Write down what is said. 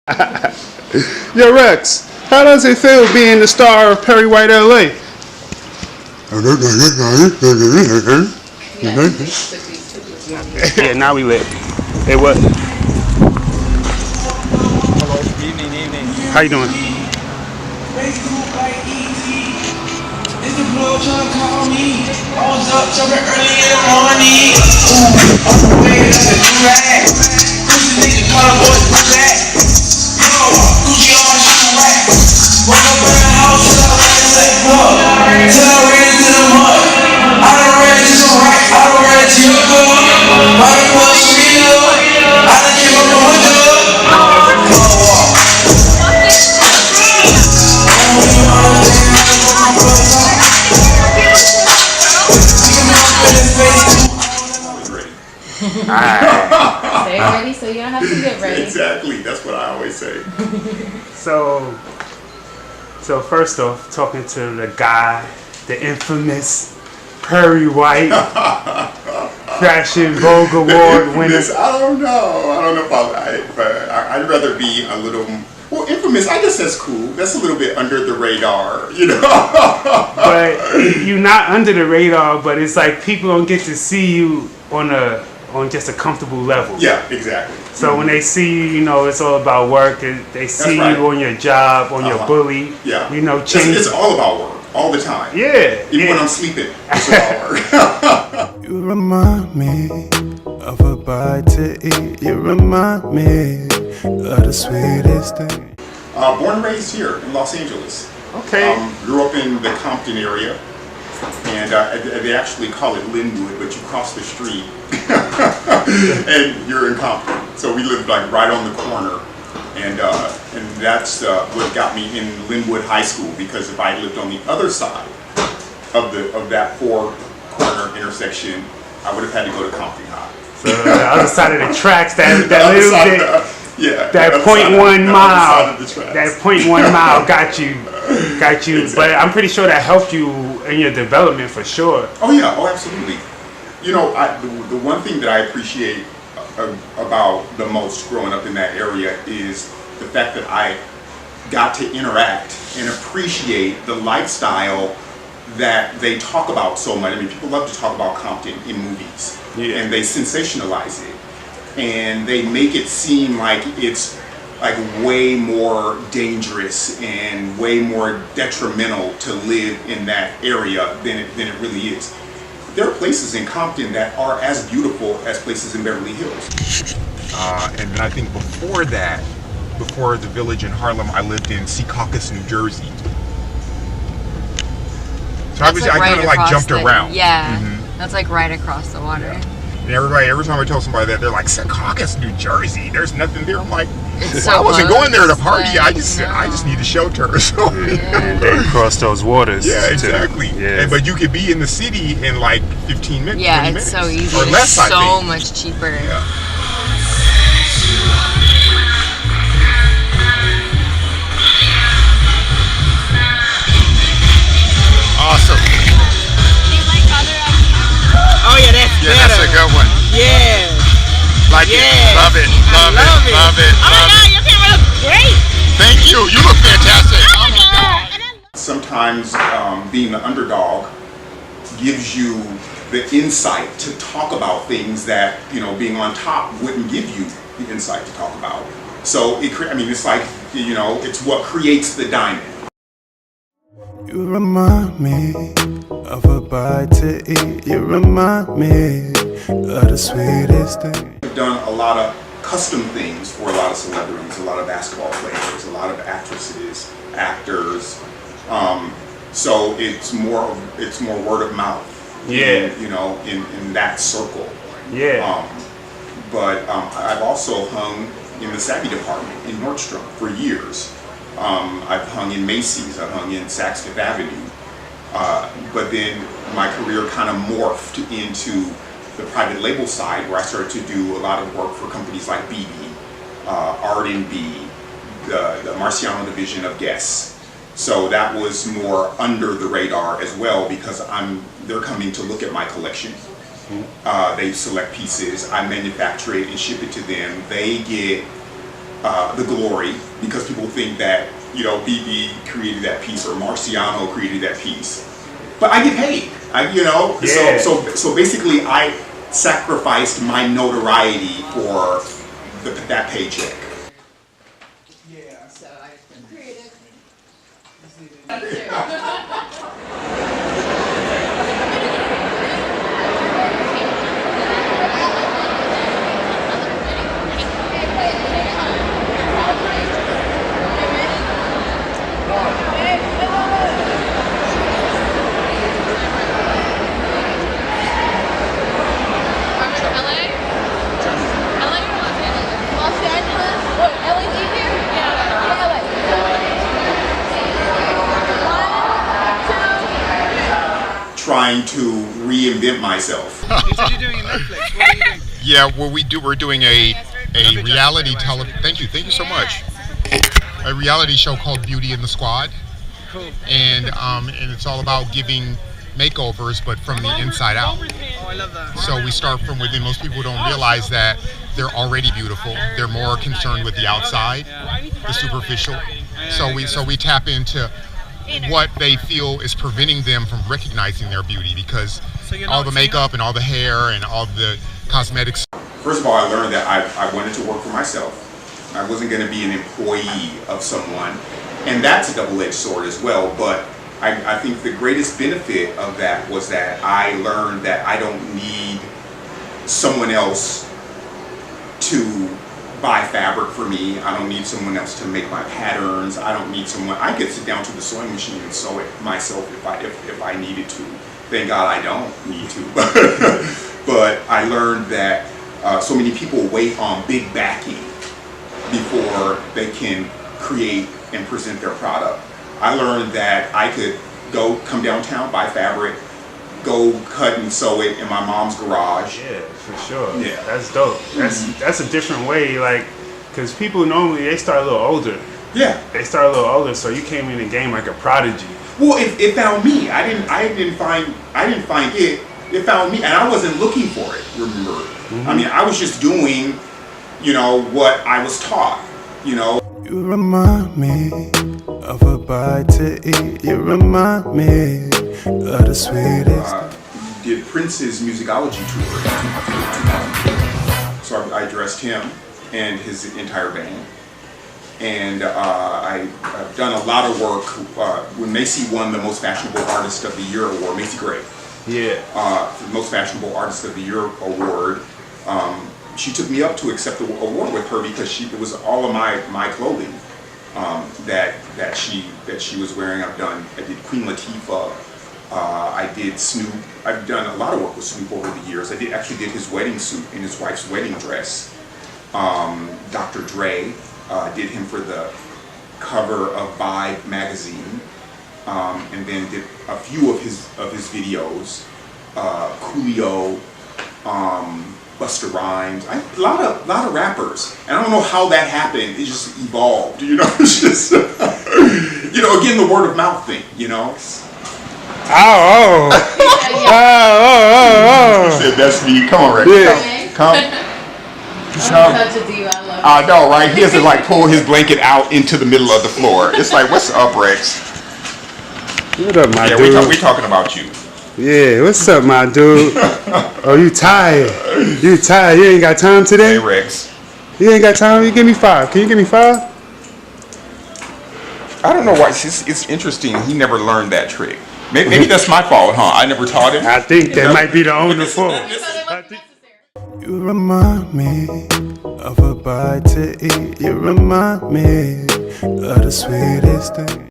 Yo, Rex, how does it feel being the star of Perry White LA? Yeah, now we lit. Hey, what? Hello, evening, evening. How you doing? It's the plug trying to call me. I was up jumping early in the morning. Ooh, on the way, that's a new rag. Pussy nigga call a boy to back. Yo, Gucci on my shoe rack. Woke up in the house, till I ran to the plug. Till I ran into the mud. I done ran to some rack, I done ran to your club. I done put some meat up. I done came up with a dub. Stay ready so you don't have to get ready. Exactly. That's what I always say. So first off, talking to the guy, the infamous Perry White, Fashion Vogue Award winner. I don't know if I'd rather be a little. Well, infamous, I guess that's cool. That's a little bit under the radar, you know. But you're not under the radar, but it's like people don't get to see you on just a comfortable level. Yeah, exactly. So when they see you, you know, it's all about work. They see right. you on your job, on your bully. Yeah. You know, it's all about work, all the time. Yeah. Even when I'm sleeping, it's about work. You remind me of a bite to eat. You remind me of the sweetest thing. Born and raised here in Los Angeles. Okay. Grew up in the Compton area. And they actually call it Linwood, but you cross the street and you're in Compton. So we lived like right on the corner, and that's what got me in Linwood High School, because if I lived on the other side of that four-corner intersection, I would have had to go to Compton High. So the other side of the tracks, that little bit. Yeah, that 0.1 mile, that 0.1 mile got you. Exactly. But I'm pretty sure that helped you in your development for sure. Oh yeah, oh absolutely. You know, the one thing that I appreciate about the most growing up in that area is the fact that I got to interact and appreciate the lifestyle that they talk about so much. I mean, people love to talk about Compton in movies, and they sensationalize it. And they make it seem like it's like way more dangerous and way more detrimental to live in that area than it really is. There are places in Compton that are as beautiful as places in Beverly Hills. And then I think before the village in Harlem, I lived in Secaucus, New Jersey. So I kind of like jumped around. Yeah, that's like right across the water. Yeah. And every time I tell somebody that, they're like, Secaucus, New Jersey, there's nothing there. I'm like, I wasn't going there to party. I just need a shelter. So They cross those waters. Yeah, exactly. Yeah. But you could be in the city in like 15 minutes. Yeah, 20 it's minutes, so easy. or less. It's so much cheaper. Yeah. Awesome. Oh yeah, that's better. That's a good one. Yeah. Like it. Love it. Love it. Love it. Oh my God, your camera looks great. Thank you. You look fantastic. Oh my God. Sometimes being the underdog gives you the insight to talk about things that, you know, being on top wouldn't give you the insight to talk about. So it's like, you know, it's what creates the diamond. You remind me of a bite to eat. You remind me of the sweetest thing. I've done a lot of custom things for a lot of celebrities, a lot of basketball players, a lot of actresses, actors. So it's more word of mouth. Yeah. You know, in that circle. Yeah. But I've also hung in the Savvy department in Nordstrom for years. I've hung in Macy's, I've hung in Saks Fifth Avenue. But then my career kind of morphed into the private label side, where I started to do a lot of work for companies like BB, R&B, the Marciano division of Guess. So that was more under the radar as well, because they're coming to look at my collection. They select pieces, I manufacture it and ship it to them. They get the glory, because people think that, you know, BB created that piece or Marciano created that piece. But I get paid, you know? Yeah. So basically I sacrificed my notoriety for that paycheck. So I just been creative. Trying to reinvent myself. You said you're doing a Netflix. What are you doing? Yeah, well, we're doing a reality Thank you so much. A reality show called Beauty in the Squad, Cool. and it's all about giving makeovers, but from the inside out. Oh, I love that. So we start from within. Most people don't realize that they're already beautiful. They're more concerned with the outside, the superficial. So we tap into what they feel is preventing them from recognizing their beauty, because all the makeup and all the hair and all the cosmetics. First of all, I learned that I wanted to work for myself. I wasn't going to be an employee of someone, and that's a double-edged sword as well. But I think the greatest benefit of that was that I learned that I don't need someone else to buy fabric for me. I don't need someone else to make my patterns. I don't need someone. I could sit down to the sewing machine and sew it myself if I needed to. Thank God I don't need to. But I learned that so many people wait on big backing before they can create and present their product. I learned that I could come downtown, buy fabric, go cut and sew it in my mom's garage. Yeah, for sure. Yeah. That's dope. That's a different way, like, because people normally, they start a little older. Yeah. They start a little older, so you came in the game like a prodigy. Well, it found me. I didn't find it. It found me, and I wasn't looking for it. Remember? Mm-hmm. I mean, I was just doing, you know, what I was taught. You know. You remind me of a bite to eat. You remind me of the sweetest. Did Prince's musicology tour in 2002. So I dressed him and his entire band. And I've done a lot of work. When Macy won the Most Fashionable Artist of the Year award, Macy Gray, Yeah. the Most Fashionable Artist of the Year award, she took me up to accept the award with her because it was all of my clothing that she was wearing. I did Queen Latifah. I did Snoop. I've done a lot of work with Snoop over the years. I actually did his wedding suit and his wife's wedding dress. Dr. Dre. Did him for the cover of Vibe magazine, and then did a few of his videos. Coolio, Busta Rhymes, a lot of rappers, and I don't know how that happened. It just evolved, you know. It's just, you know, again, the word of mouth thing, you know. Oh. Said that's me. Come on, Rex. Yeah. Come. Such a diva. I love I know, right? He has to like pull his blanket out into the middle of the floor. It's like, what's up, Rex? What up, my Yeah, dude? we talking about you. Yeah, what's up, my dude? Oh, you tired? You tired? You ain't got time today? Hey, Rex. You ain't got time? You give me 5. Can you give me 5? I don't know why. It's interesting. He never learned that trick. Maybe that's my fault, huh? I never taught him. I think that might be the owner fault. You remind me of a bite to eat. You remind me of the sweetest thing.